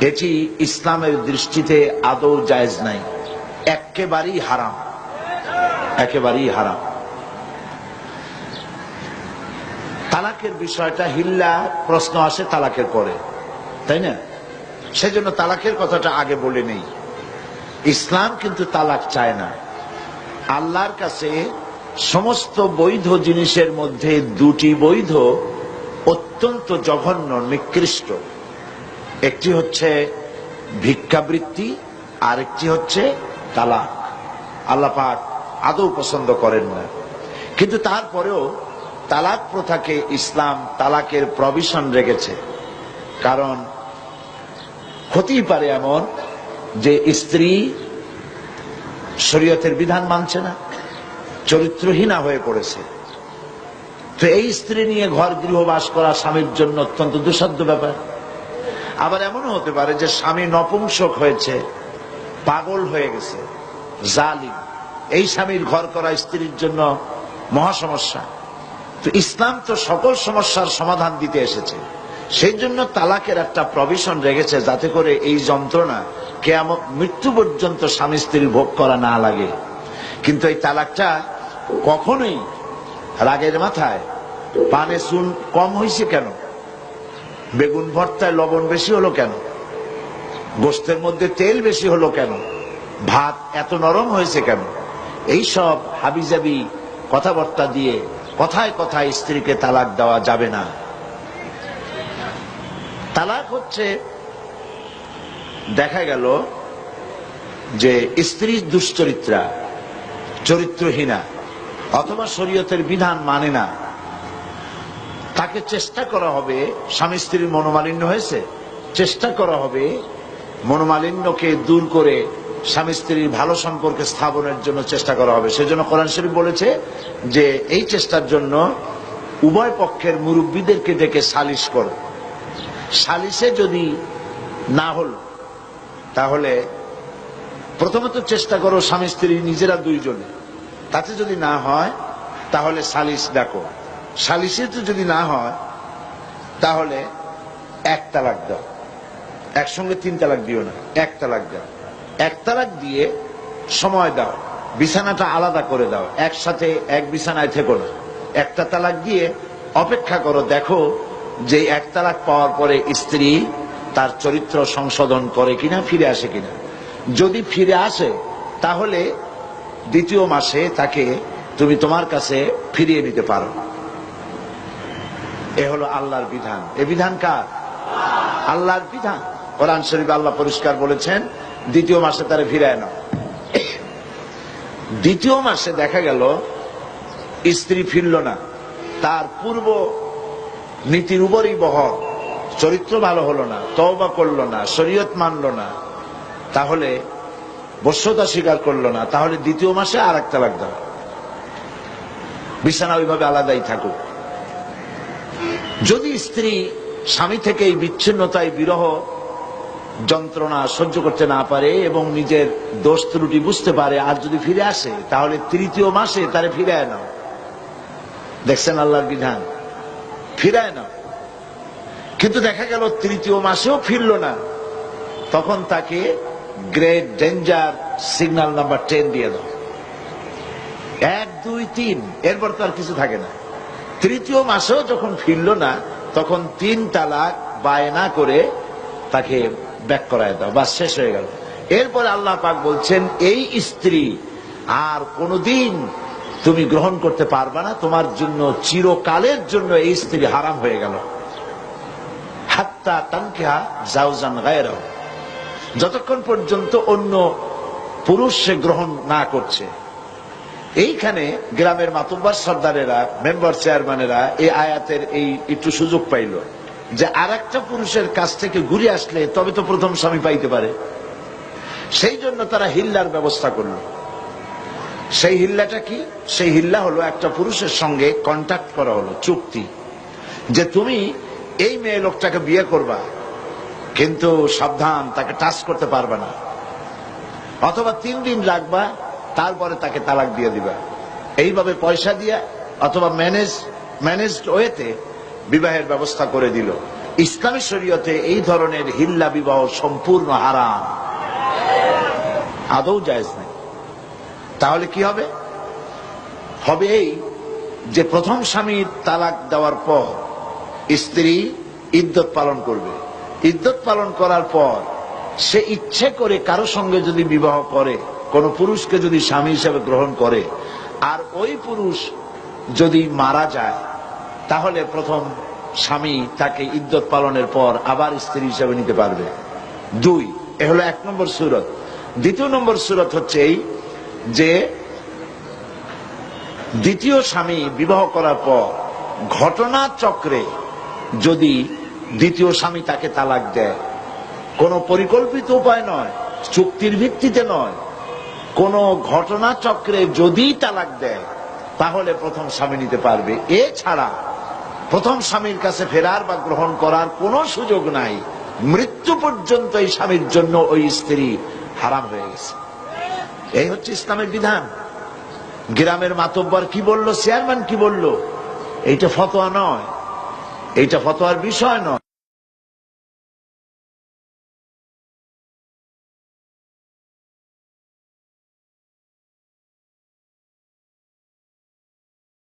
এটি ইসলামের দৃষ্টিতে আদৌ জায়েজ নাই, একেবারেই হারাম, একেবারেই হারাম। তালাকের বিষয়টা হিল্লা প্রশ্ন আসে তালাকের পরে, তাই না? সেজন্য তালাকের কথাটা আগে বলে নেই। ইসলাম কিন্তু তালাক চায় না। আল্লাহর কাছে সমস্ত বৈধ জিনিসের মধ্যে দুটি বৈধ অত্যন্ত জঘন্য, নিকৃষ্ট। একটি হচ্ছে ভিক্ষাবৃত্তি, আর একটি হচ্ছে তালাক। আল্লাহ পাক আদৌ পছন্দ করেন না। কিন্তু তারপরেও তালাক প্রথাকে ইসলাম তালাকের প্রভিশন রেখেছে। কারণ হতেই পারে এমন যে স্ত্রী শরীয়তের বিধান মানছে না, চরিত্রহীনা হয়ে পড়েছে। তো এই স্ত্রী নিয়ে ঘর গৃহবাস করা স্বামীর জন্য অত্যন্ত দুঃসাধ্য ব্যাপার। আবার এমনও হতে পারে যে স্বামী নপুংসক হয়েছে, পাগল হয়ে গেছে, জালিম। এই স্বামীর ঘর করা স্ত্রীর জন্য মহা সমস্যা। তো ইসলাম তো সকল সমস্যার সমাধান দিতে এসেছে। সেই জন্য তালাকের একটা প্রভিশন রেখেছে, যাতে করে এই যন্ত্রণা কিয়ামত মৃত্যু পর্যন্ত স্বামী স্ত্রীর ভোগ করা না লাগে। কিন্তু এই তালাকটা কখনোই রাগের মাথায় পানে চুন কম হয়েছে কেন, বেগুন ভর্তায় লবণ বেশি হলো কেন, গোশতের মধ্যে তেল বেশি হলো কেন, ভাত এত নরম হয়েছে কেন, এই সব হাবিজাবি কথাবার্তা দিয়ে কথায় কথায় স্ত্রীকে তালাক দেওয়া যাবে না। তালাক হচ্ছে, দেখা গেল যে স্ত্রী দুশ্চরিত্রা, চরিত্রহীনা, অথবা শরীয়তের বিধান মানে না, তাকে চেষ্টা করা হবে, স্বামী স্ত্রীর মনোমালিন্য হয়েছে, চেষ্টা করা হবে মনোমালিন্যকে দূর করে স্বামী স্ত্রীর ভালো সম্পর্কে স্থাপনের জন্য চেষ্টা করা হবে। সেজন্য কোরআন শরীফ বলেছে যে এই চেষ্টার জন্য উভয় পক্ষের মুরব্বীদেরকে ডেকে সালিশ করো। সালিশে যদি না হল, তাহলে প্রথমত চেষ্টা করো স্বামী স্ত্রী নিজেরা দুইজনে, তাতে যদি না হয় তাহলে সালিশ ডাকো। সালিশে তো যদি না হয় তাহলে এক তালাক দাও। একসঙ্গে তিন তালাক দিও না, এক তালাক দাও। এক তালাক দিয়ে সময় দাও, বিছানাটা আলাদা করে দাও, একসাথে এক বিছানায় থেকো না। একটা তালাক দিয়ে অপেক্ষা করো, দেখো যে এক তালাক পাওয়ার পরে স্ত্রী তার চরিত্র সংশোধন করে কিনা, ফিরে আসে কিনা। যদি ফিরে আসে তাহলে দ্বিতীয় মাসে তাকে তুমি তোমার কাছে ফিরিয়ে নিতে পারো। এ হলো আল্লাহর বিধান। এ বিধান কার? আল্লাহর বিধান। কোরআন শরীফে আল্লাহ পরিষ্কার বলেছেন দ্বিতীয় মাসে তারে ফিরায় নাও। দ্বিতীয় মাসে দেখা গেল স্ত্রী ফিরল না, তার পূর্ব নীতির উপরই বহর, চরিত্র ভালো হলো না, তওবা করলো না, শরীয়ত মানলো না, তাহলে বশ্যতা স্বীকার করলো না, তাহলে দ্বিতীয় মাসে আর এক তালাক দাও, বিছানা ওইভাবে আলাদাই থাকুক। যদি স্ত্রী স্বামী থেকে এই বিচ্ছিন্নতায় বিরহ যন্ত্রণা সহ্য করতে না পারে এবং নিজের দোষ ত্রুটি বুঝতে পারে, আর যদি ফিরে আসে, তাহলে তৃতীয় মাসে তারে ফিরায় নাও। দেখছেন আল্লাহর বিধান, ফিরায় নাও। কিন্তু দেখা গেল তৃতীয় মাসেও ফিরল না, তখন তাকে গ্রেট ডেঞ্জার সিগন্যাল নাম্বার 10 দিয়ে দাও। 1, 2, 3, এরপর তো আর কিছু থাকে না। তৃতীয় মাসেও যখন ফিরল না, তখন 3 তালাক বায়না করে তাকে ব্যাক করায় দাও, বাস শেষ হয়ে গেল। এরপরে আল্লাহ পাক বলছেন এই স্ত্রী আর কোনদিন তুমি গ্রহণ করতে পারবা না, তোমার জন্য চিরকালের জন্য এই স্ত্রী হারাম হয়ে গেল। হাত্তা তানকিহা জাওজান গায়রাহু, যতক্ষণ পর্যন্ত অন্য পুরুষ সে গ্রহণ না করছে। এইখানে গ্রামের মাতুব্বার সর্দারেরা, মেম্বার চেয়ারম্যানেরা এই আয়াতের এই একটু সুযোগ পাইল যে আর একটা পুরুষের কাছ থেকে ঘুরে আসলে তবে তো প্রথম স্বামী পাইতে পারে। সেই জন্য তারা হিল্লার ব্যবস্থা করল। সেই হিল্লাটা কি? সেই হিল্লা হলো একটা পুরুষের সঙ্গে কন্ট্যাক্ট করা হলো, চুক্তি, যে তুমি এই মেয়ে লোকটাকে বিয়ে করবা, কিন্তু সাবধান, তাকে টাচ করতে পারবে না, অথবা 3 দিন রাখবা, তারপরে তাকে তালাক দিয়ে দিবা। এইভাবে পয়সা দিয়া অথবা ম্যানেজড ওয়েতে বিবাহের ব্যবস্থা করে দিল। ইসলামী শরীয়তে এই ধরনের হিল্লা বিবাহ সম্পূর্ণ হারাম, আদৌ জায়েজ নেই। তাহলে কি হবে? হবে এই যে প্রথম স্বামীর তালাক দেওয়ার পর স্ত্রী ইদ্যত পালন করবে। ইদ্যত পালন করার পর সে ইচ্ছে করে কারো সঙ্গে যদি বিবাহ করে, কোন পুরুষকে যদি স্বামী হিসেবে গ্রহণ করে, আর ওই পুরুষ যদি মারা যায়, তাহলে প্রথম স্বামী তাকে ইদ্যত পালনের পর আবার স্ত্রী হিসেবে নিতে পারবে। দুই, এ হলো 1 নম্বর সূরত। দ্বিতীয় নম্বর সূরত হচ্ছে এই যে দ্বিতীয় স্বামী বিবাহ করার পর ঘটনা চক্রে যদি দ্বিতীয় স্বামী তাকে তালাক দেয়, কোন পরিকল্পিত উপায় নয়, চুক্তির ভিত্তিতে নয়, কোন ঘটনা চক্রে যদি তালাক দেয়, তাহলে প্রথম স্বামী নিতে পারবে। এছাড়া প্রথম স্বামীর কাছে ফেরার বা গ্রহণ করার কোনো সুযোগ নাই। মৃত্যু পর্যন্ত এই স্বামীর জন্য ওই স্ত্রী হারাম হয়ে গেছে। এই হচ্ছে ইসলামের বিধান। গ্রামের মাতব্বর কি বলল, চেয়ারম্যান কি বলল, এইটা ফতোয়া নয়, এইটা ফতোয়ার বিষয় নয়।